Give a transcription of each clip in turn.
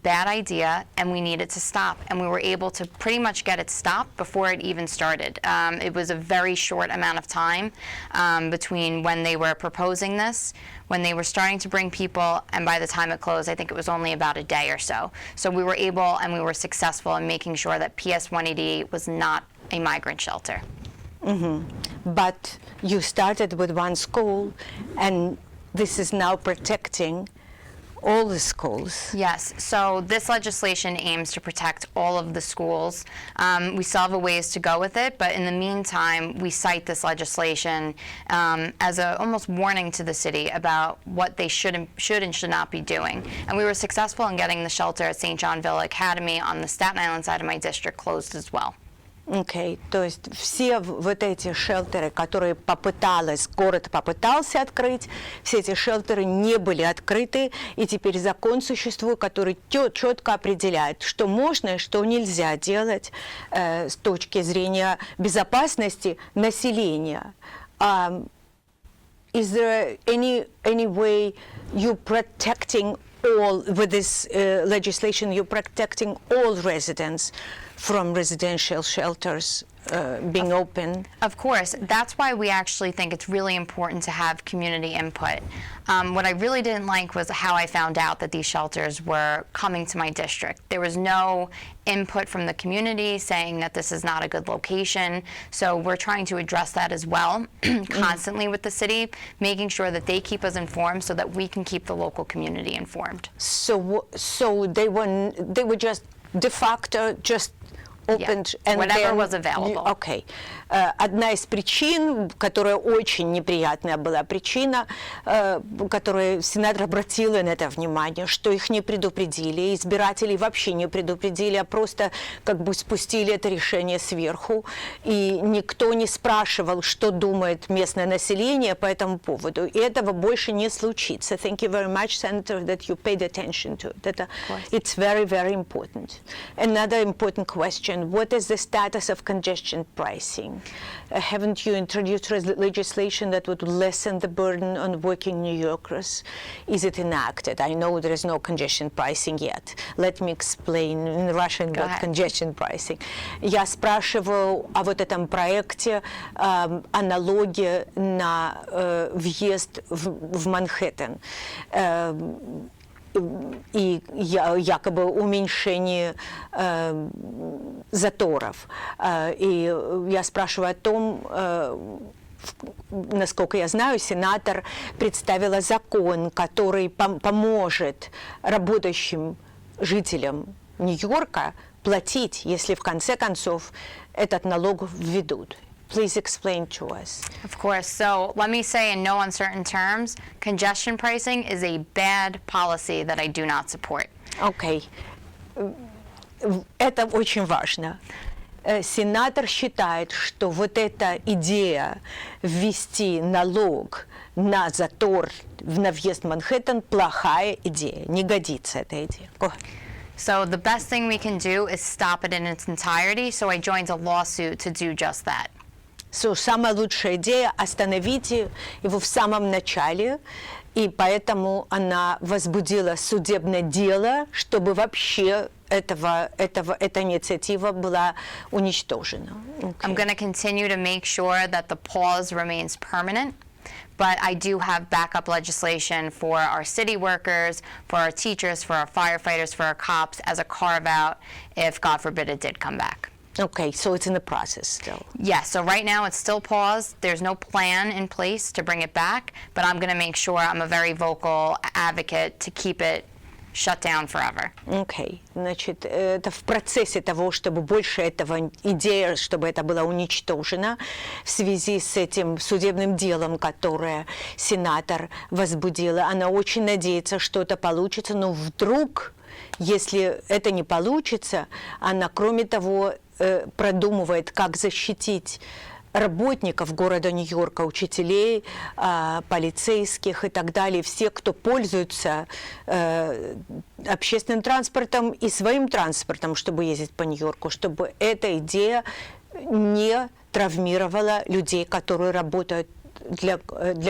bad idea and we needed to stop, and we were able to pretty much get it stopped before it even started. It was a very short amount of time between when they were proposing this, when they were starting to bring people, and by the time it closed, I think it was only about a day or so. So we were able and we were successful in making sure that PS 188 was not a migrant shelter. But you started with one school, and this is now protecting all the schools. Yes, so this legislation aims to protect all of the schools. We still have a ways to go with it, but in the meantime, we cite this legislation as a almost warning to the city about what they should and should not be doing. And we were successful in getting the shelter at St. John Villa Academy on the Staten Island side of my district closed as well. Окей, то есть все вот эти шелтеры, которые город попытался открыть, все эти шелтеры не были открыты, и теперь закон существует, который четко определяет, что можно и что нельзя делать с точки зрения безопасности населения. Is there any way you protecting all, with this legislation, you're protecting all residents from residential shelters being open? Of course. That's why we actually think it's really important to have community input. What I really didn't like was how I found out that these shelters were coming to my district. There was no input from the community saying that this is not a good location. So we're trying to address that as well constantly with the city, making sure that they keep us informed so that we can keep the local community informed. So they were just de facto just opened, yeah, and whatever then was available. Okay. Одна из причин, которая очень неприятная была причина, которую сенатор обратила на это внимание, что их не предупредили, избирателей вообще не предупредили, а просто как бы спустили это решение сверху, и никто не спрашивал, что думает местное население по этому поводу. И этого больше не случится. Thank you very much, Senator, that you paid attention to it. It's very, very important. Another important question: what is the status of congestion pricing? Haven't you introduced legislation that would lessen the burden on working New Yorkers? Is it enacted? I know there is no congestion pricing yet. Let me explain in Russian what congestion pricing. Я спрашиваю о вот этом проекте о налоге на въезд в Манхэттен. И якобы уменьшение заторов. И я спрашиваю о том, насколько я знаю, сенатор представила закон, который поможет работающим жителям Нью-Йорка платить, если в конце концов этот налог введут. Please explain to us. Of course. So let me say in no uncertain terms, congestion pricing is a bad policy that I do not support. Okay. Это очень важно. Сенатор считает, что вот эта идея ввести налог на затор на въезд в Манхэттен плохая идея, не годится эта идея. So the best thing we can do is stop it in its entirety, so I joined a lawsuit to do just that. So, самая лучшая идея — остановить его в самом начале, и поэтому она возбудила судебное дело, чтобы вообще эта инициатива была уничтожена. Okay. I'm going to continue to make sure that the pause remains permanent, but I do have backup legislation for our city workers, for our teachers, for our firefighters, for our cops as a carve-out if, God forbid, it did come back. Okay, so it's in the process still. Yes, so right now it's still paused. There's no plan in place to bring it back, but I'm going to make sure I'm a very vocal advocate to keep it shut down forever. Okay, значит, это в процессе того, чтобы больше этого идея, чтобы это было уничтожено в связи с этим судебным делом, которое сенатор возбудила. Она очень надеется, что это получится, но вдруг, если это не получится, она, кроме того, продумывает, как защитить работников города Нью-Йорка, учителей, полицейских и так далее, все, кто пользуются общественным транспортом и своим транспортом, чтобы ездить по Нью-Йорку, чтобы эта идея не травмировала людей, которые работают для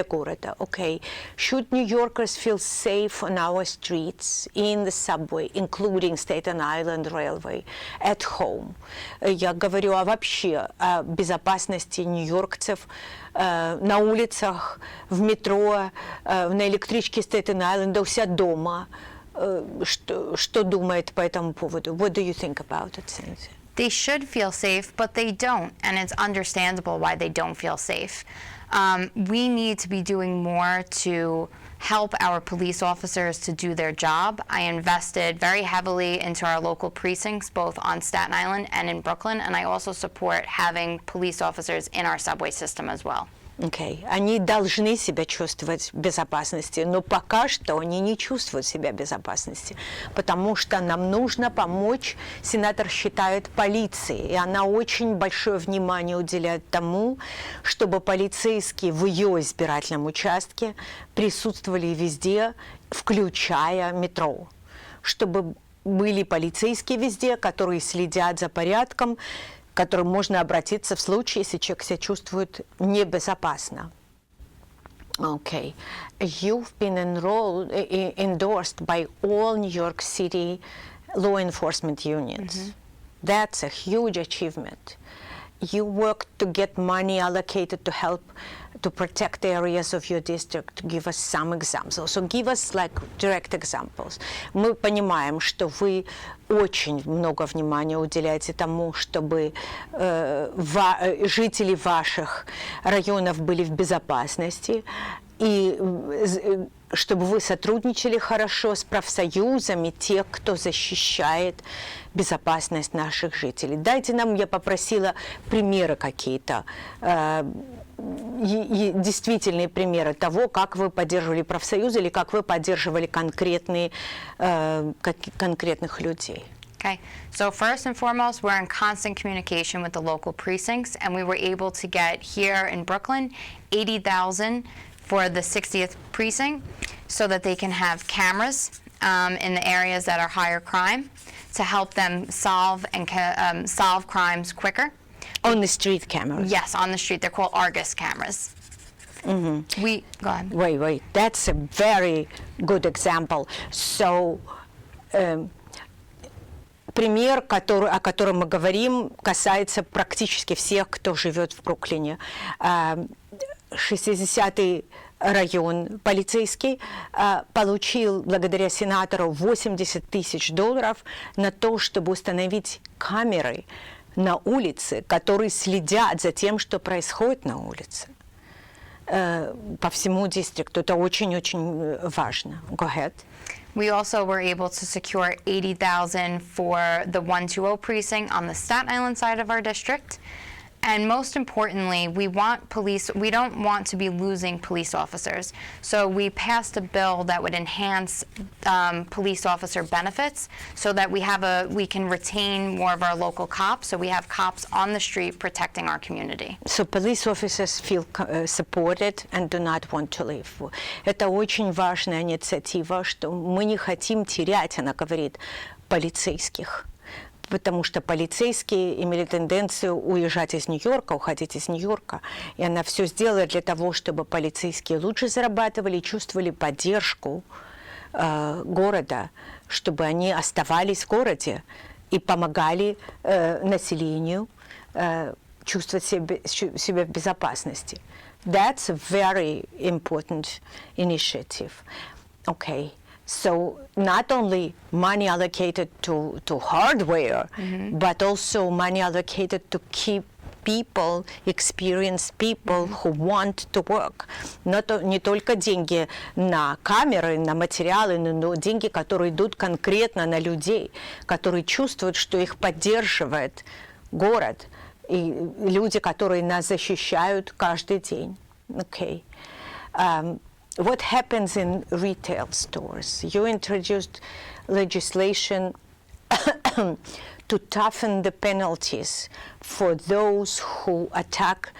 города. Okay. Should New Yorkers feel safe on our streets, in the subway, including Staten Island Railway, at home? Я говорю вообще о безопасности нью-йоркцев на улицах, в метро, на электричке Staten-Island, у себя дома. Что думает по этому поводу? What do you think about it, Cynthia? They should feel safe, but they don't, and it's understandable why they don't feel safe. We need to be doing more to help our police officers to do their job. I invested very heavily into our local precincts, both on Staten Island and in Brooklyn, and I also support having police officers in our subway system as well. Okay. Они должны себя чувствовать в безопасности, но пока что они не чувствуют себя в безопасности, потому что нам нужно помочь, сенатор считает, полиции, и она очень большое внимание уделяет тому, чтобы полицейские в ее избирательном участке присутствовали везде, включая метро, чтобы были полицейские везде, которые следят за порядком, к которым можно обратиться в случае, если человек себя чувствует небезопасно. Okay. You've been endorsed by all New York City law enforcement unions. That's a huge achievement. You worked to get money allocated to help to protect areas of your district. Give us some examples. So give us like direct examples. Мы понимаем, что вы очень много внимания уделяете тому, чтобы жители ваших районов были в безопасности, и чтобы вы сотрудничали хорошо с профсоюзами, тех, кто защищает безопасность наших жителей. Дайте нам, я попросила, примеры какие-то, действительные примеры того, как вы поддерживали профсоюзы или как вы поддерживали конкретных людей. Okay, so first and foremost, we're in constant communication with the local precincts, and we were able to get here in Brooklyn $80,000 for the 60th precinct so that they can have cameras in the areas that are higher crime to help them solve crimes quicker. On the street cameras? Yes, on the street. They're called Argus cameras. Go ahead. Wait. That's a very good example. So, пример, о котором мы говорим, касается практически всех, кто живет в Бруклине. 60-й район полицейский получил благодаря сенатору $80 тысяч на то, чтобы установить камеры на улице, которые следят за тем, что происходит на улице. По всему дистрикту. Это очень-очень важно. Go ahead. We also were able to secure $80,000 for the 120 precinct on the Staten Island side of our district. And most importantly, we don't want to be losing police officers. So we passed a bill that would enhance police officer benefits so that we can retain more of our local cops. So we have cops on the street protecting our community. So police officers feel supported and do not want to leave. Это очень важная инициатива, что мы не хотим терять, она говорит, полицейских. Потому что полицейские имели тенденцию уезжать из Нью-Йорка, уходить из Нью-Йорка. И она все сделала для того, чтобы полицейские лучше зарабатывали и чувствовали поддержку города, чтобы они оставались в городе и помогали населению чувствовать себя в безопасности. That's a very important initiative. Okay. So not only money allocated to hardware, but also money allocated to keep people, experienced people who want to work. Не только деньги на камеры, на материалы, но деньги, которые идут конкретно на людей, которые чувствуют, что их поддерживает город, и люди, которые нас защищают каждый день. Okay. What happens in retail stores? You introduced legislation to toughen the penalties for those who attack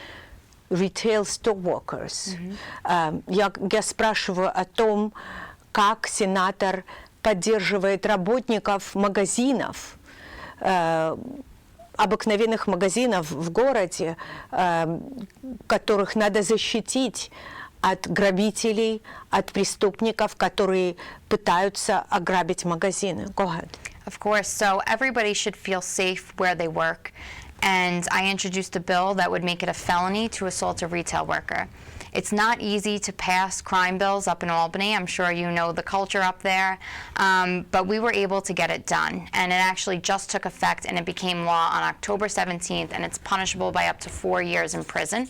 retail store workers. Я спрашиваю о том, как сенатор поддерживает работников магазинов, обыкновенных магазинов в городе, которых надо защитить от грабителей, от преступников, которые пытаются ограбить магазины. Go ahead. Of course, so everybody should feel safe where they work. And I introduced a bill that would make it a felony to assault a retail worker. It's not easy to pass crime bills up in Albany. I'm sure you know the culture up there. But we were able to get it done. And it actually just took effect and it became law on October 17th, and it's punishable by up to 4 years in prison.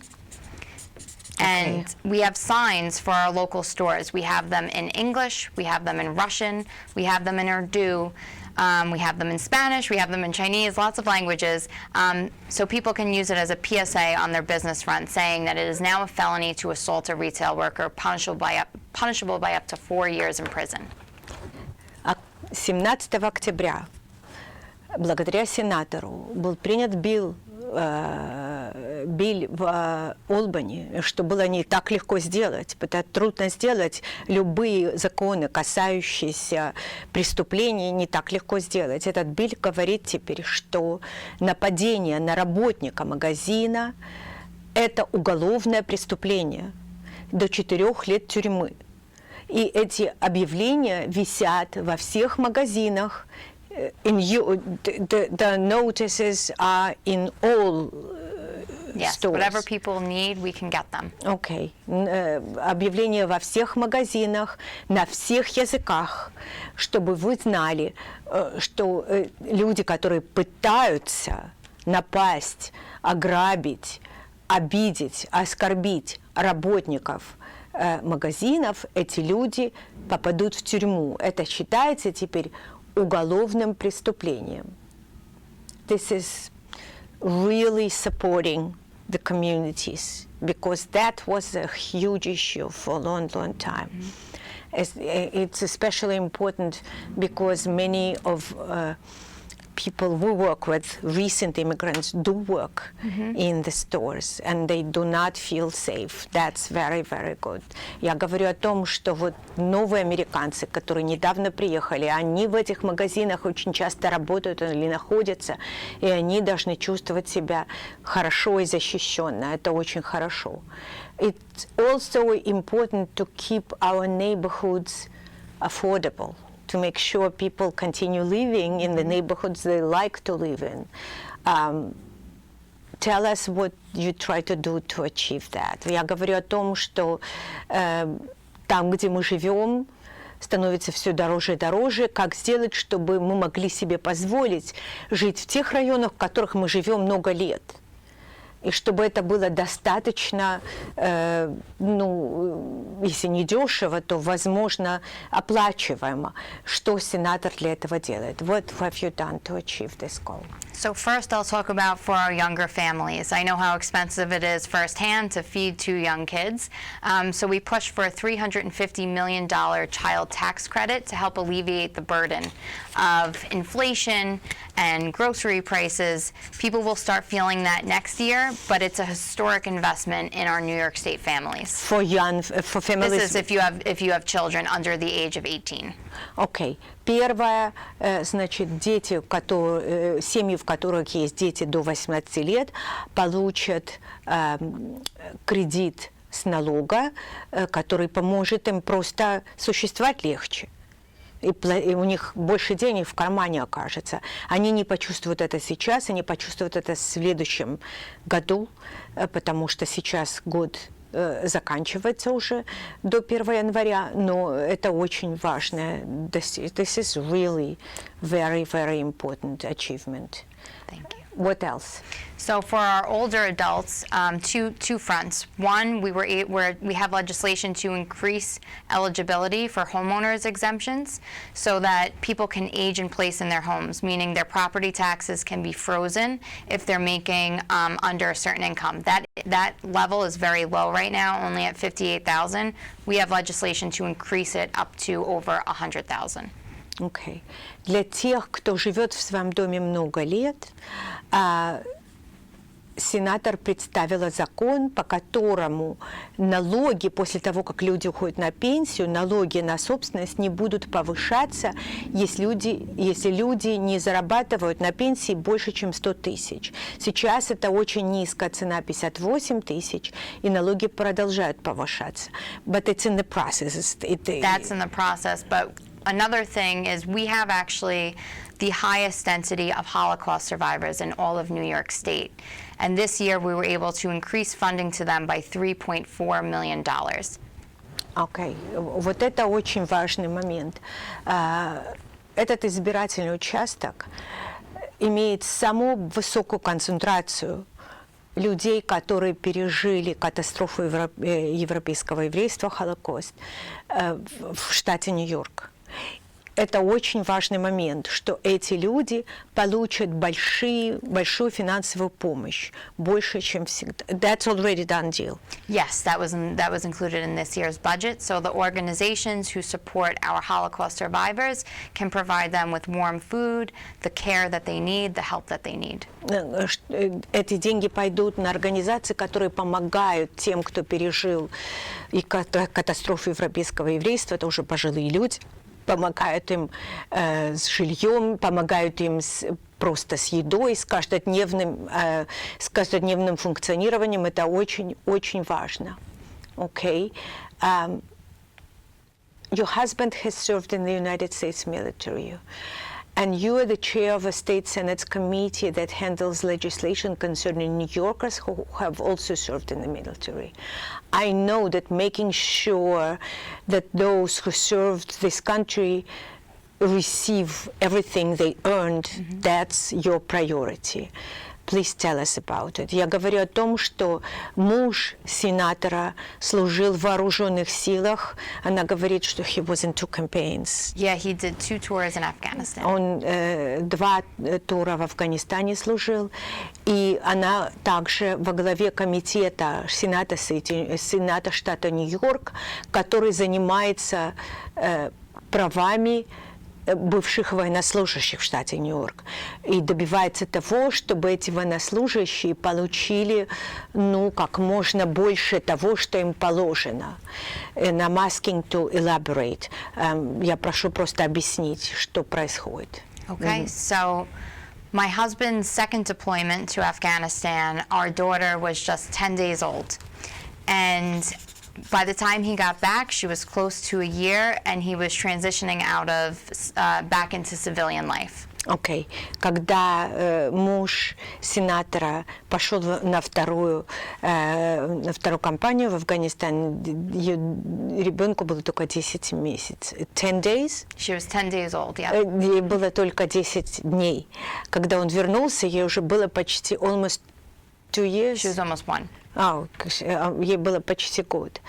And we have signs for our local stores. We have them in English, we have them in Russian, we have them in Urdu, we have them in Spanish, we have them in Chinese, lots of languages. So people can use it as a PSA on their business front, saying that it is now a felony to assault a retail worker, punishable by up to 4 years in prison. 17 октября, благодаря сенатору, был принят билл в Олбани, что было не так легко сделать, потому что трудно сделать любые законы, касающиеся преступлений, не так легко сделать. Этот билл говорит теперь, что нападение на работника магазина – это уголовное преступление до 4 лет тюрьмы. И эти объявления висят во всех магазинах. The notices are in all Yes, stores. whatever people need, we can get them. Okay. Объявления во всех магазинах, на всех языках, чтобы вы знали, что люди, которые пытаются напасть, ограбить, обидеть, оскорбить работников магазинов, эти люди попадут в тюрьму. Это считается теперь уголовным преступлением. This is really supporting the communities, because that was a huge issue for a long, long time. It's especially important because many of people we work with, recent immigrants, do work in the stores, and they do not feel safe. That's very, very good. Я говорю о том, что вот новые американцы, которые недавно приехали, они в этих магазинах очень часто работают или находятся, и они должны чувствовать себя хорошо и защищенно. Это очень хорошо. It's also important to keep our neighborhoods affordable, to make sure people continue living in the neighborhoods they like to live in. Tell us what you try to do to achieve that. Я говорю о том, что там, где мы живем, становится все дороже и дороже. Как сделать, чтобы мы могли себе позволить жить в тех районах, в которых мы живем много лет? И чтобы это было достаточно, если не дешево, то, возможно, оплачиваемо. Что сенатор для этого делает? What have you done to achieve this goal? So first I'll talk about for our younger families. I know how expensive it is firsthand to feed 2 young kids. So we pushed for a $350 million child tax credit to help alleviate the burden of inflation and grocery prices. People will start feeling that next year, but it's a historic investment in our New York State families. For families. This is if you have children under the age of 18. Окей. Первое, значит, семьи, в которых есть дети до 18 лет, получат кредит с налога, который поможет им просто существовать легче. И у них больше денег в кармане окажется. Они не почувствуют это сейчас, они почувствуют это в следующем году, потому что сейчас год заканчивается уже до 1 января, но это очень важно. This is really very, very important achievement. Thank you. What else? So for our older adults, two fronts. One, we have legislation to increase eligibility for homeowners exemptions so that people can age in place in their homes, meaning their property taxes can be frozen if they're making under a certain income. That level is very low right now, only at $58,000. We have legislation to increase it up to over $100,000. Okay. Для тех, кто живет в своем доме много лет, сенатор представила закон, по которому налоги после того, как люди уходят на пенсию, налоги на собственность не будут повышаться, если люди не зарабатывают на пенсии больше, чем 100 тысяч. Сейчас это очень низкая цена, 58 тысяч, и налоги продолжают повышаться. But it's in the process. That's in the process, but another thing is we have actually the highest density of Holocaust survivors in all of New York State. And this year we were able to increase funding to them by $3.4 million. Окей, вот это очень важный момент. Этот избирательный участок имеет самую высокую концентрацию людей, которые пережили катастрофу европейского еврейства, Холокост, в штате Нью-Йорк. Это очень важный момент, что эти люди получат большую финансовую помощь, больше, чем всегда. That's already done deal. Yes, that was included in this year's budget. So the organizations who support our Holocaust survivors can provide them with warm food, the care that they need, the help that they need. Эти деньги пойдут на организации, которые помогают тем, кто пережил катастрофу европейского еврейства, это уже пожилые люди, помогают им с жильем, помогают им просто с едой, с каждодневным функционированием. Это очень важно. Okay. Your husband has served in the United States military, and you are the chair of a state Senate's committee that handles legislation concerning New Yorkers who have also served in the military. I know that making sure that those who served this country receive everything they earned, that's your priority. Please tell us about it. Я говорю о том, что муж сенатора служил в вооруженных силах. Она говорит, что he was in 2 campaigns. Yeah, he did 2 tours in Afghanistan. Он 2 тура в Афганистане служил, и она также во главе комитета Сената штата Нью-Йорк, который занимается правами бывших военнослужащих в штате Нью-Йорк и добивается того, чтобы эти военнослужащие получили, как можно больше того, что им положено. And I'm asking to elaborate. Я прошу просто объяснить, что происходит. Okay, so my husband's second deployment to Afghanistan, our daughter was just 10 days old. And by the time he got back, she was close to a year, and he was transitioning back into civilian life. Окей. Когда муж сенатора пошел на вторую кампанию в Афганистан, ее ребенку было только 10 месяцев. 10 days? She was 10 days old, yeah. Ей было только 10 дней. Когда он вернулся, ей уже было почти almost 2 years. She was almost 1. Ей было почти год.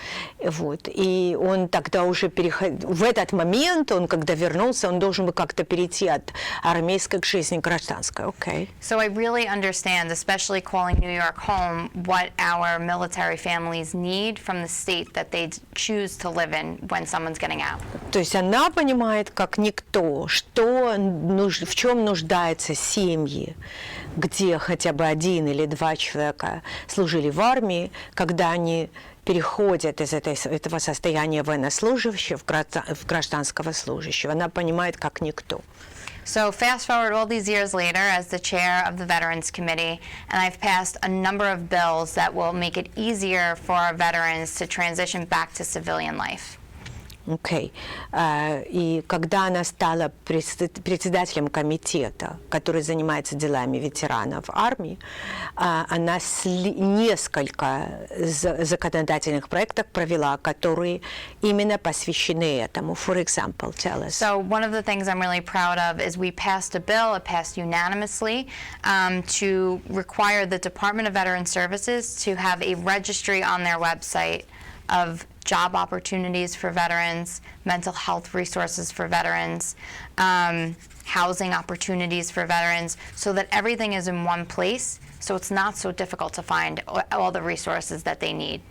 Вот. И он тогда уже в этот момент, когда вернулся, он должен был как-то перейти от армейской к жизни гражданской. Okay. So I really understand, especially calling New York home, what our military families need from the state that they choose to live in when someone's getting out. То есть она понимает, как никто, в чем нуждаются семьи, где хотя бы 1 или 2 человека служили в армии, когда они переходят из этого состояния военнослужащего в гражданского служащего. Она понимает, как никто. So fast forward all these years later as the chair of the Veterans Committee, and I've passed a number of bills that will make it easier for our veterans to transition back to civilian life. Окей. И когда она стала председателем комитета, который занимается делами ветеранов армии, она несколько законодательных проектов провела, которые именно посвящены этому. For example, tell us. So one of the things I'm really proud of is we passed a bill, it passed unanimously, to require the Department of Veteran Services to have a registry on their website of job opportunities for veterans, mental health resources for veterans, housing opportunities for veterans, so that everything is in one place, so it's not so difficult to find all the resources that they need.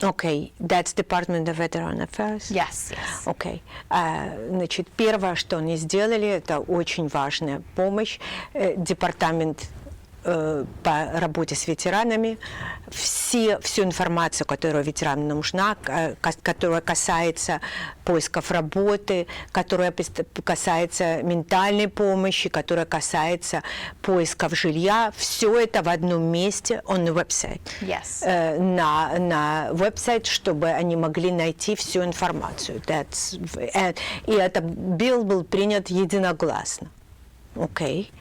Okay, that's Department of Veteran Affairs? Yes, yes. Okay. Значит, первое, что они сделали, это очень важная помощь. Департамент по работе с ветеранами, всю информацию, которая ветеранам нужна, которая касается поисков работы, которая касается ментальной помощи, которая касается поисков жилья, все это в одном месте on the website. Yes. На веб-сайт, чтобы они могли найти всю информацию. И этот билл был принят единогласно. Окей.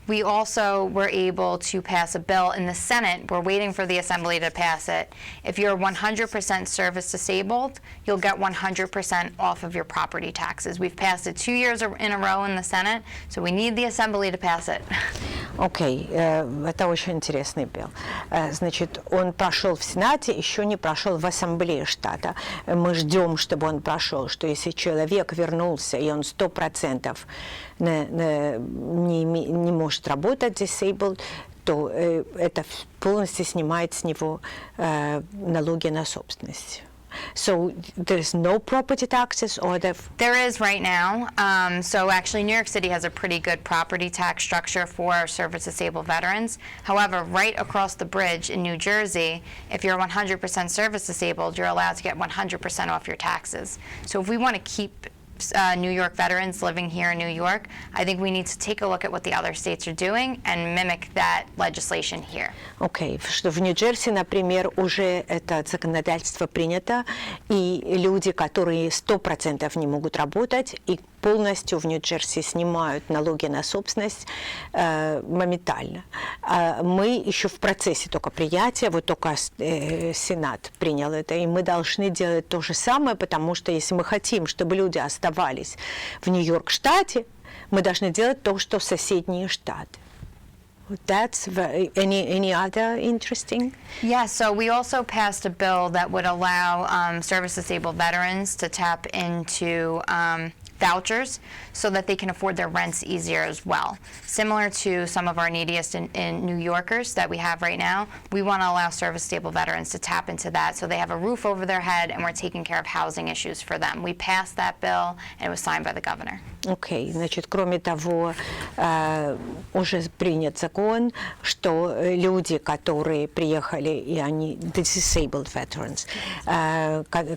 We also were able to pass a bill in the Senate. We're waiting for the Assembly to pass it. If you're 100% service disabled, you'll get 100% off of your property taxes. We've passed it 2 years in a row in the Senate, so we need the Assembly to pass it. Окей, это очень интересный билл. Значит, он прошел в Сенате, еще не прошел в Ассамблее штата. Мы ждем, чтобы он прошел, что если человек вернулся, и он 100% не может работать disabled, то это полностью снимает с него налоги на собственность. So there's no property taxes, or there is right now. So actually, New York City has a pretty good property tax structure for service-disabled veterans. However, right across the bridge in New Jersey, if you're 100% service-disabled, you're allowed to get 100% off your taxes. So if we want to keep New York veterans living here in New York, I think we need to take a look at what the other states are doing and mimic that legislation here. Окей, что в Нью-Джерси, например, уже это законодательство принято, и люди, которые 100% не могут работать, и полностью в Нью-Джерси снимают налоги на собственность моментально. Мы еще в процессе только принятия, вот только Сенат принял это, и мы должны делать то же самое, потому что если мы хотим, чтобы люди оставались в Нью-Йорк штате, мы должны делать то, что соседние штаты. That's any other interesting? Yeah, so we also passed a bill that would allow service-disabled veterans to tap into vouchers so that they can afford their rents easier as well. Similar to some of our neediest in New Yorkers that we have right now, we want to allow service-disabled veterans to tap into that so they have a roof over their head and we're taking care of housing issues for them. We passed that bill and it was signed by the governor. Окей, значит, кроме того, уже принят закон, что люди, которые приехали, и они, disabled veterans,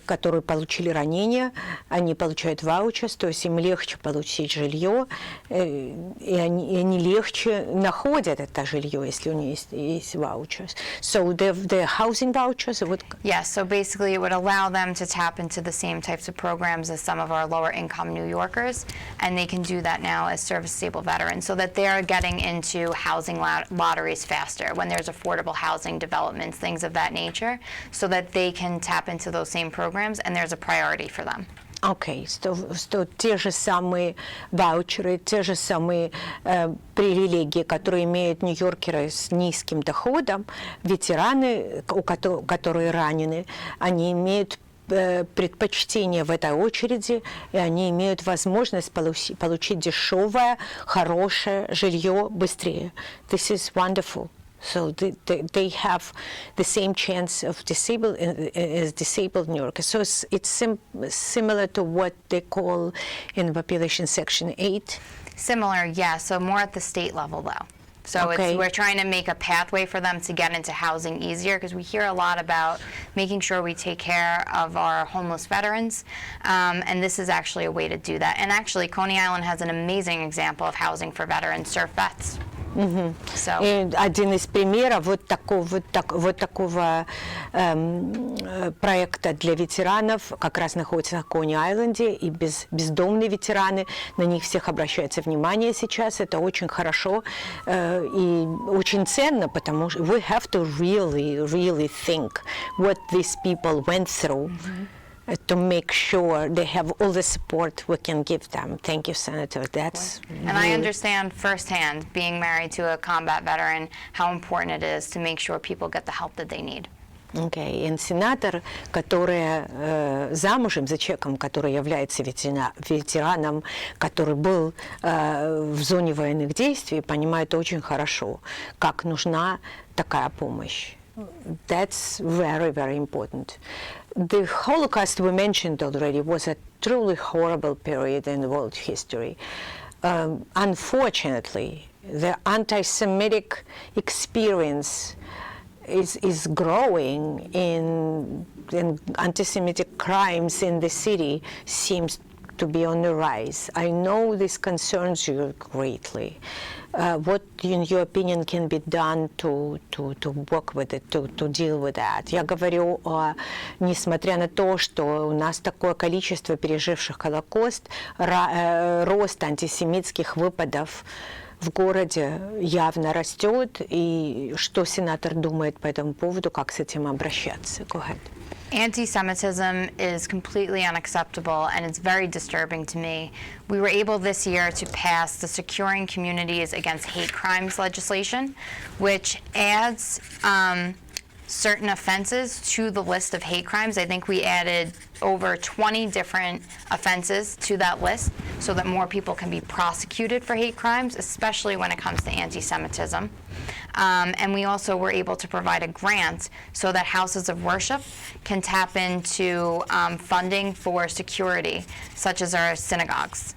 которые получили ранения, они получают ваучерс, то есть им легче получить жилье, и они легче находят это жилье, если у них есть ваучерс. So the housing vouchers, Yes, so basically it would allow them to tap into the same types of programs as some of our lower income New Yorkers, and they can do that now as service-disabled veterans so that they're getting into housing lotteries faster when there's affordable housing developments, things of that nature, so that they can tap into those same programs and there's a priority for them. Окей, что те же самые ваучеры, те же самые привилегии, которые имеют нью-йоркеры с низким доходом, ветераны, которые ранены, они имеют предпочтение в этой очереди, и они имеют возможность получить дешевое, хорошее жилье быстрее. This is wonderful. So they have the same chance of as disabled New Yorkers. So it's similar to what they call in population section 8. Similar, yeah. So more at the state level, though. So we're trying to make a pathway for them to get into housing easier because we hear a lot about making sure we take care of our homeless veterans, and this is actually a way to do that. And actually, Coney Island has an amazing example of housing for veterans, Surf Vets. И один из примеров вот такого проекта для ветеранов как раз находится на Кони-Айленде, и бездомные ветераны, на них всех обращается внимание сейчас, это очень хорошо и очень ценно, потому что we have to really think what these people went through. To make sure they have all the support we can give them. Thank you, Senator. That's and I understand firsthand, being married to a combat veteran, how important it is to make sure people get the help that they need. Okay. И сенатор, которая замужем за человеком, который является ветераном, который был в зоне военных действий, понимает очень хорошо, как нужна такая помощь. That's very, very important. The Holocaust we mentioned already was a truly horrible period in world history. Unfortunately, The anti-Semitic experience is growing in anti-Semitic crimes in the city seems to be on the rise. I know this concerns you greatly. What, in your opinion, can be done to work with it, to deal with that? Я говорю, несмотря на то, что у нас такое количество переживших Холокост, рост антисемитских выпадов в городе явно растет, и что сенатор думает по этому поводу, как с этим обращаться? Go ahead. Anti-Semitism is completely unacceptable, and it's very disturbing to me. We were able this year to pass the Securing Communities Against Hate Crimes legislation, which adds certain offenses to the list of hate crimes. I think we added over 20 different offenses to that list so that more people can be prosecuted for hate crimes, especially when it comes to anti-Semitism. And we also were able to provide a grant so that houses of worship can tap into funding for security, such as our synagogues,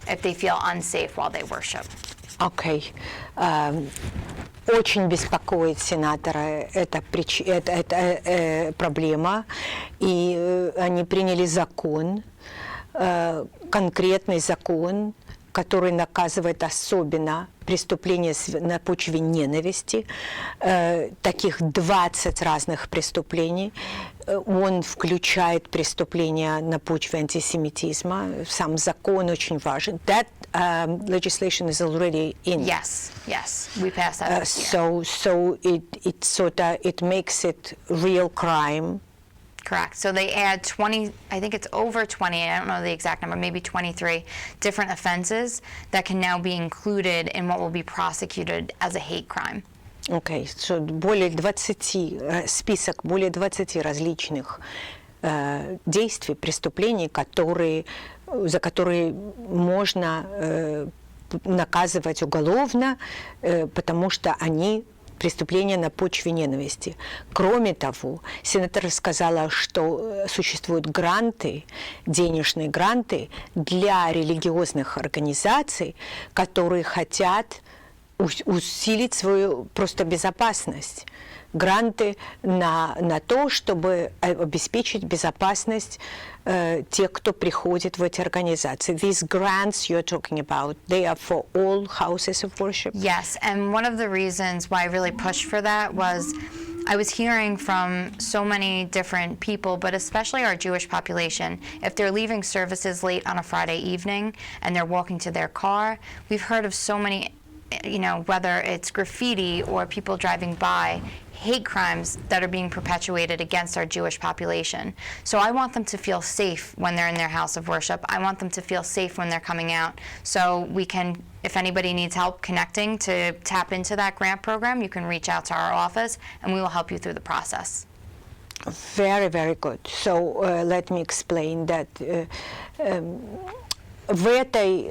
if they feel unsafe while they worship. Окей. Очень беспокоит сенатора эта проблема, и они приняли закон, конкретный закон, который наказывает особенно преступления на почве ненависти, таких 20 разных преступлений. Он включает преступления на почве антисемитизма. Сам закон очень важен. That legislation is already in. Yes, we passed that this year. So it makes it real crime. Correct. So they add 20, I think it's over 20, I don't know the exact number, maybe 23 different offenses that can now be included in what will be prosecuted as a hate crime. Окей. So более 20, список более 20 различных действий, преступлений, за которые можно наказывать уголовно, потому что они преступления на почве ненависти. Кроме того, сенатор сказала, что существуют гранты, денежные гранты для религиозных организаций, которые хотят усилить свою просто безопасность. Гранты на то, чтобы обеспечить безопасность тех, кто приходит в эти организации. These grants you're talking about, they are for all houses of worship? Yes, and one of the reasons why I really pushed for that was I was hearing from so many different people, but especially our Jewish population, if they're leaving services late on a Friday evening and they're walking to their car, we've heard of so many, whether it's graffiti or people driving by, hate crimes that are being perpetuated against our Jewish population. So I want them to feel safe when they're in their house of worship. I want them to feel safe when they're coming out. So we can, if anybody needs help connecting to tap into that grant program, you can reach out to our office and we will help you through the process. Very, very good. So let me explain that в этой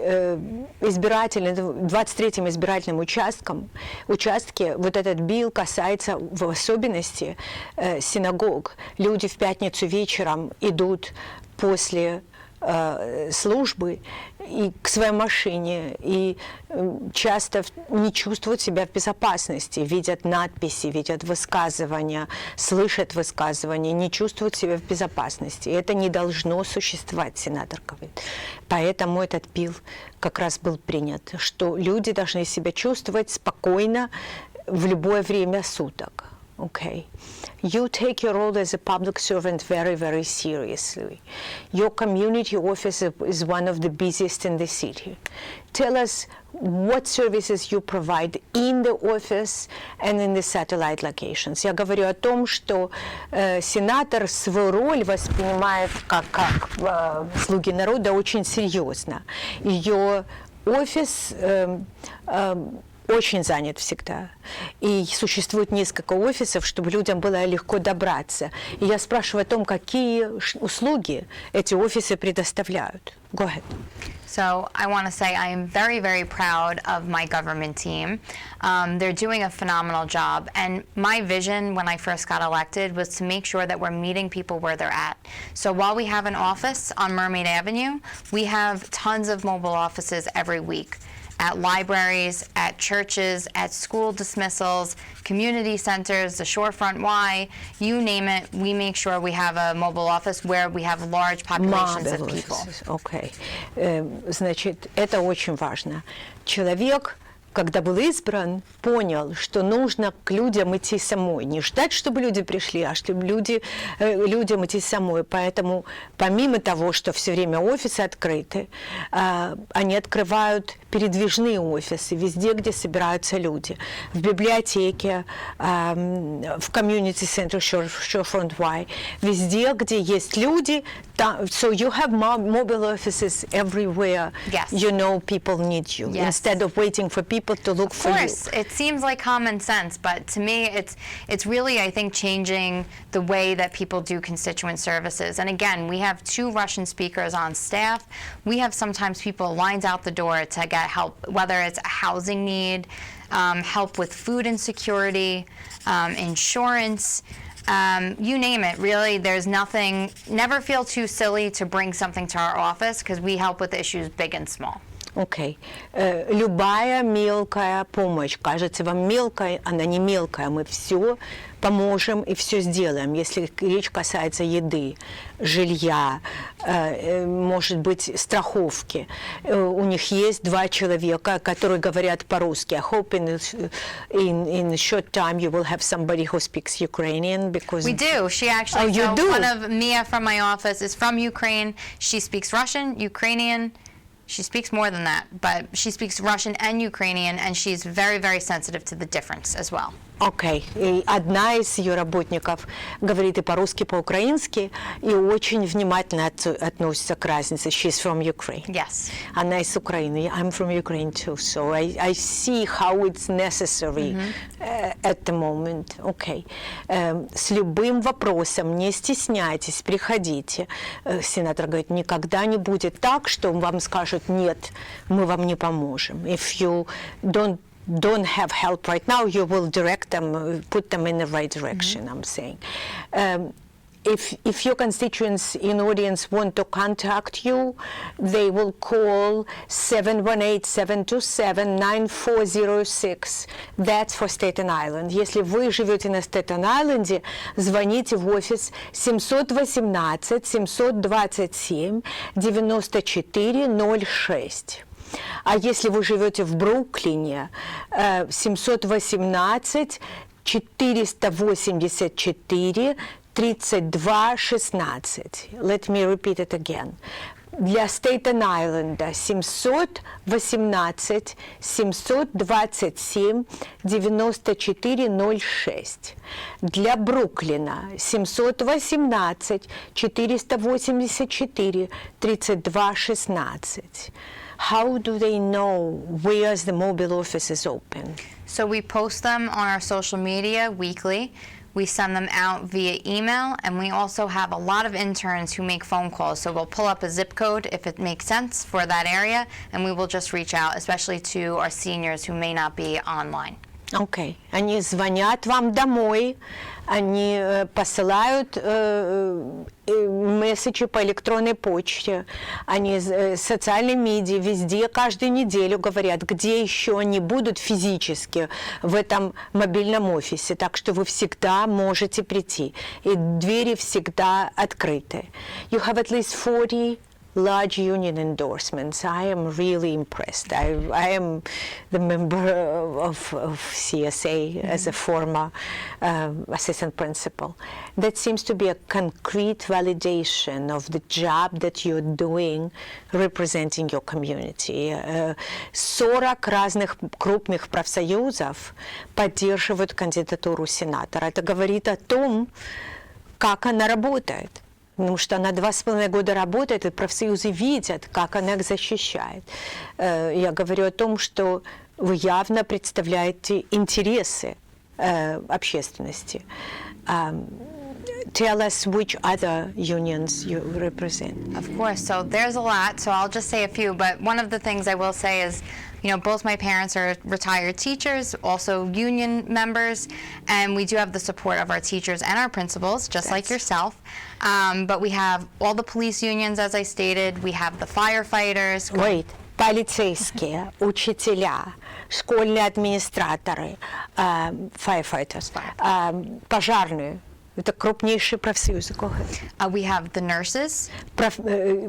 23-м избирательном участке вот этот билл касается в особенности синагог. Люди в пятницу вечером идут после службы и к своей машине и часто не чувствуют себя в безопасности, видят надписи, видят высказывания, слышат высказывания, не чувствуют себя в безопасности. И это не должно существовать, сенатор говорит. Поэтому этот билл как раз был принят, что люди должны себя чувствовать спокойно в любое время суток. Okay. You take your role as a public servant very, very seriously. Your community office is one of the busiest in the city. Tell us what services you provide in the office and in the satellite locations. Я говорю о том, что сенатор свою роль воспринимает как слуги народа очень серьезно. Ее офис очень занят всегда. И существует несколько офисов, чтобы людям было легко добраться. И я спрашиваю о том, какие услуги эти офисы предоставляют. Go ahead. So I want to say I am very, very proud of my government team. They're doing a phenomenal job. And my vision when I first got elected was to make sure that we're meeting people where they're at. So while we have an office on Mermaid Avenue, we have tons of mobile offices every week. at libraries, at churches, at school dismissals, community centers, the Shorefront Y, you name it, we make sure we have a mobile office where we have large populations of people. Окей. Значит, это очень важно. Человек, когда был избран, понял, что нужно к людям идти самой. Не ждать, чтобы люди пришли, а чтобы людям идти самой. Поэтому, помимо того, что все время офисы открыты, они открывают передвижные офисы везде, где собираются люди. В библиотеке, в комьюнити-центре Shorefront Y, везде, где есть люди. So you have mobile offices everywhere. Yes. You know people need you. Yes. Instead of waiting for people to look for you. Of course, it seems like common sense, but to me, it's really, I think, changing the way that people do constituent services. And again, we have 2 Russian speakers on staff. We have sometimes people lined out the door to get help, whether it's a housing need, help with food insecurity, insurance. You name it, really, there's nothing, never feel too silly to bring something to our office because we help with issues big and small. Окей. Любая мелкая помощь, кажется вам мелкой, она не мелкая. Мы все поможем и все сделаем. Если речь касается еды, жилья, может быть, страховки. У них есть 2 человека, которые говорят по-русски. I hope in a short time you will have somebody who speaks Ukrainian because... We do. She actually, you do? One of Mia from my office is from Ukraine. She speaks Russian, Ukrainian. She speaks more than that, but she speaks Russian and Ukrainian, and she's very, very sensitive to the difference as well. Окей. И одна из ее работников говорит и по-русски, и по-украински, и очень внимательно относится к разнице. She's from Ukraine. Yes. Она из Украины. I'm from Ukraine too, so I see how it's necessary at the moment. Окей. С любым вопросом не стесняйтесь, приходите. Сенатор говорит, никогда не будет так, что вам скажут, нет, мы вам не поможем. If you don't have help right now, you will direct them, put them in the right direction, I'm saying. If your constituents in audience want to contact you, they will call 718-727-9406. That's for Staten Island. Если вы живете на Стейтен-Айленде, звоните в офис 718-727-9406. А если вы живете в Бруклине, 718-484-3216. Let me repeat it again. Для Стейтен-Айленда 718-727-9406. Для Бруклина 718-484-3216. How do they know where the mobile office is open? So we post them on our social media weekly. We send them out via email, and we also have a lot of interns who make phone calls. So we'll pull up a zip code if it makes sense for that area, and we will just reach out, especially to our seniors who may not be online. Окей. Они звонят вам домой, они посылают месседжи по электронной почте, они социальные медиа везде каждую неделю говорят, где еще они будут физически в этом мобильном офисе. Так что вы всегда можете прийти, и двери всегда открыты. You have at least 40 large union endorsements. I am really impressed. I am the member of CSA as a former assistant principal. That seems to be a concrete validation of the job that you're doing representing your community. 40 разных крупных профсоюзов поддерживают кандидатуру сенатора. Это говорит о том, как она работает. Потому что она 2,5 года работает, и профсоюзы видят, как она их защищает. Я говорю о том, что вы явно представляете интересы общественности. Tell us which other unions you represent. Of course. So there's a lot. So I'll just say a few. But one of the things I will say is, you know, both my parents are retired teachers, also union members, and we do have the support of our teachers and our principals, just like yourself. But we have all the police unions, as I stated. We have the firefighters. Wait, полицейские, учителя, школьные администраторы, firefighters, пожарные. Это крупнейшие профсоюзы. We have the nurses.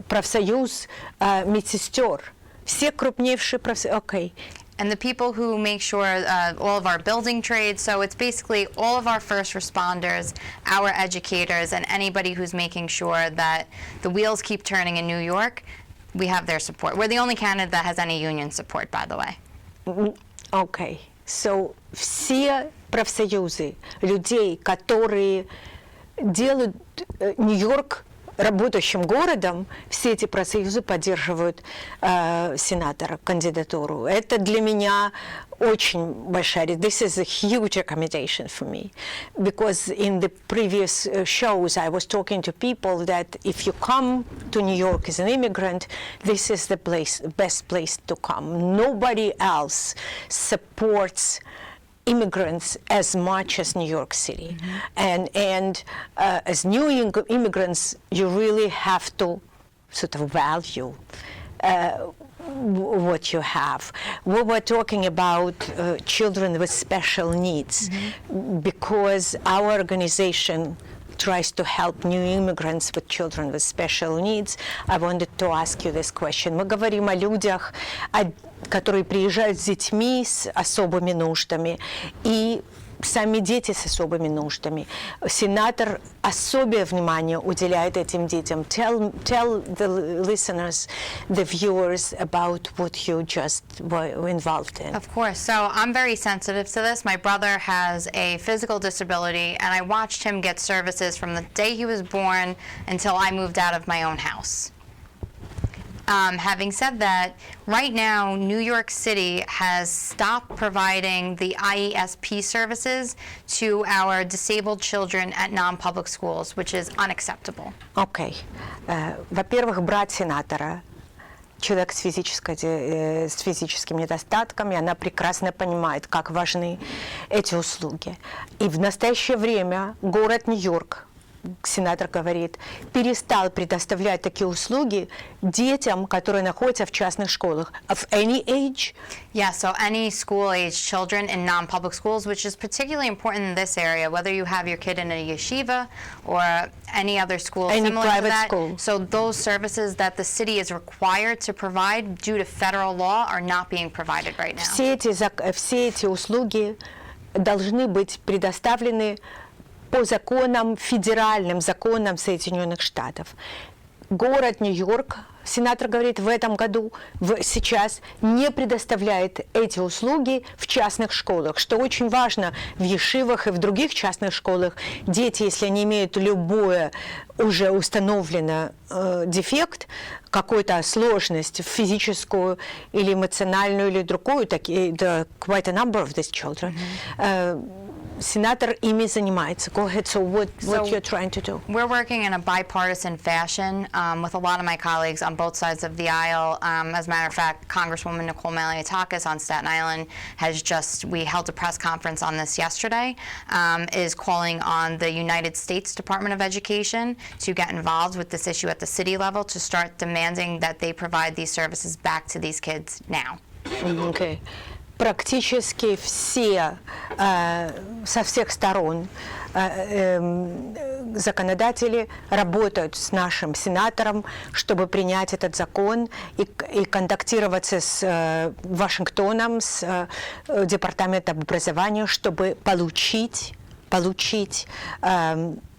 Профсоюз медсестер. Все крупнейшие профсоюзы. Okay. And the people who make sure all of our building trades, so it's basically all of our first responders, our educators, and anybody who's making sure that the wheels keep turning in New York, we have their support. We're the only candidate that has any union support, by the way. Okay. So, все профсоюзы людей, которые делают Нью-Йорк работающим городом, все эти профсоюзы поддерживают сенатора, кандидатуру. Это для меня очень большая. This is a huge recommendation for me, because in the previous shows I was talking to people that if you come to New York as an immigrant, this is the best place to come. Nobody else supports immigrants as much as New York City. And as new immigrants, you really have to sort of value what you have. We were talking about children with special needs, because our organization tries to help new immigrants with children with special needs. I wanted to ask you this question. Мы говорим о людях, которые приезжают с детьми с особыми нуждами, и сами дети с особыми нуждами. Сенатор особое внимание уделяет этим детям. Tell the listeners, the viewers, about what you just were involved in. Of course. So I'm very sensitive to this. My brother has a physical disability, and I watched him get services from the day he was born until I moved out of my own house. Having said that, right now, New York City has stopped providing the IESP services to our disabled children at non-public schools, which is unacceptable. Okay. Во-первых, брат сенатора, человек с физическим недостатком, и она прекрасно понимает, как важны эти услуги. И в настоящее время город Нью-Йорк, сенатор говорит, перестал предоставлять такие услуги детям, которые находятся в частных школах. Of any age? Yeah, so any school-age children in non-public schools, which is particularly important in this area, whether you have your kid in a yeshiva or any other school any similar private to that. School. So those services that the city is required to provide due to federal law are not being provided right now. Все эти услуги должны быть предоставлены по законам, федеральным законам Соединенных Штатов. Город Нью-Йорк, сенатор говорит, в этом году, сейчас не предоставляет эти услуги в частных школах, что очень важно в ешивах и в других частных школах. Дети, если они имеют любое уже установленный дефект, какую-то сложность физическую или эмоциональную или другую, quite a number of these children, Сенатор ими занимается. Go ahead. So what you're trying to do? We're working in a bipartisan fashion with a lot of my colleagues on both sides of the aisle. As a matter of fact, Congresswoman Nicole Maliotakis on Staten Island we held a press conference on this yesterday, is calling on the United States Department of Education to get involved with this issue at the city level to start demanding that they provide these services back to these kids now. Okay. Практически все, со всех сторон законодатели работают с нашим сенатором, чтобы принять этот закон и контактироваться с Вашингтоном, с Департаментом образования, чтобы получить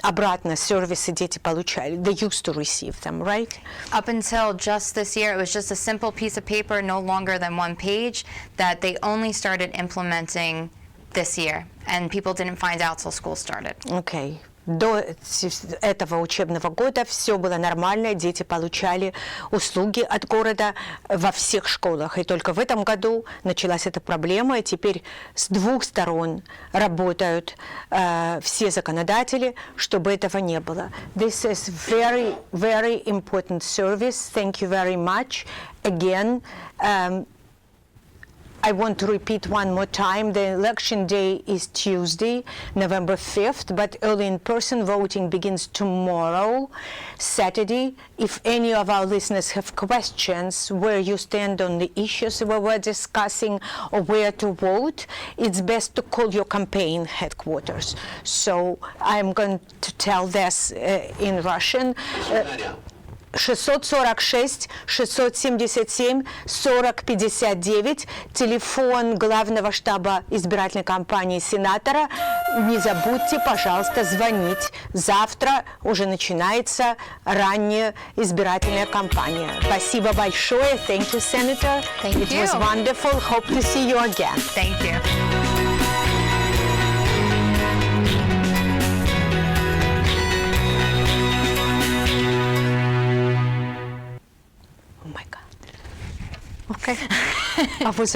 обратно сервисы дети получали. They used to receive them, right? Up until just this year, it was just a simple piece of paper, no longer than one page, that they only started implementing this year, and people didn't find out till school started. Okay. До этого учебного года все было нормально, дети получали услуги от города во всех школах. И только в этом году началась эта проблема, и теперь с двух сторон работают все законодатели, чтобы этого не было. This is very, very important service. Thank you very much. Again, I want to repeat one more time, the election day is Tuesday, November 5th, but early in-person voting begins tomorrow, Saturday. If any of our listeners have questions where you stand on the issues we were discussing or where to vote, it's best to call your campaign headquarters. So I'm going to tell this in Russian. 646 677 4059, телефон главного штаба избирательной кампании сенатора. Не забудьте, пожалуйста, звонить. Завтра уже начинается ранняя избирательная кампания. Спасибо большое. Thank you, Senator. Thank It you. was wonderful. Hope to see you again. Thank you. Oh my God. Okay. I was